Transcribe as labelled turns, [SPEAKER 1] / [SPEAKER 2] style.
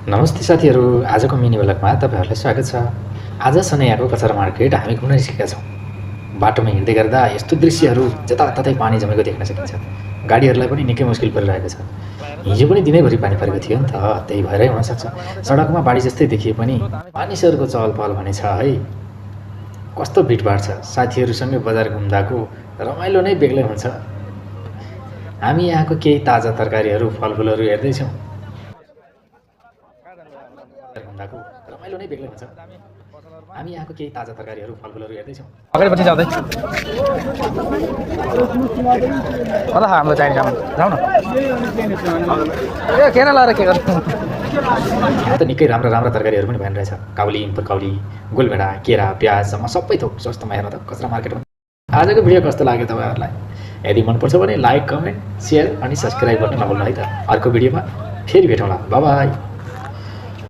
[SPEAKER 1] नमस्ते साथीहरू, आजको मिनी ब्लगमा तपाईँहरूलाई स्वागत छ। आज सनैयाको कचरा मार्केट हामी घुम्न निस्केका छौँ। बाटोमा हिँड्दै गर्दा यस्तो दृश्यहरू जताततै पानी जमेको देख्न सकिन्छ। गाडीहरूलाई पनि निकै मुस्किल परिरहेको छ। हिजो पनि दिनैभरि पानी परेको थियो नि त, त्यही भएरै हुनसक्छ। सडकमा बाढी जस्तै देखिए पनि मानिसहरूको चहल पहल भने छ है। कस्तो भिडभाड छ, साथीहरूसँगै बजार घुम्दाको रमाइलो नै बेग्लै हुन्छ। हामी यहाँको केही ताजा तरकारीहरू फलफुलहरू हेर्दैछौँ। घुम्दाको रमाइलो नै बेग्लै हुन्छ। हामी यहाँको केही ताजा तरकारीहरू फलफुलहरू हेर्दैछौँ।
[SPEAKER 2] अगाडिपट्टि जाँदै कता हाम्रो चाहिने काम जाउँ न। ए केरा लाएर के गर्नु।
[SPEAKER 1] यहाँ त निकै राम्रा राम्रा तरकारीहरू पनि भइरहेछ। काउली, पुर्काउली, गोलभेडा, केरा, प्याजसम्म सबै थोक सस्तोमा हेर्न त कचरा मार्केटमा। आजको भिडियो कस्तो लाग्यो तपाईँहरूलाई? यदि मनपर्छ भने लाइक, कमेन्ट, सेयर अनि सब्सक्राइब गर्न नभुल्नु है त। अर्को भिडियोमा फेरि भेटौँला। Bye bye.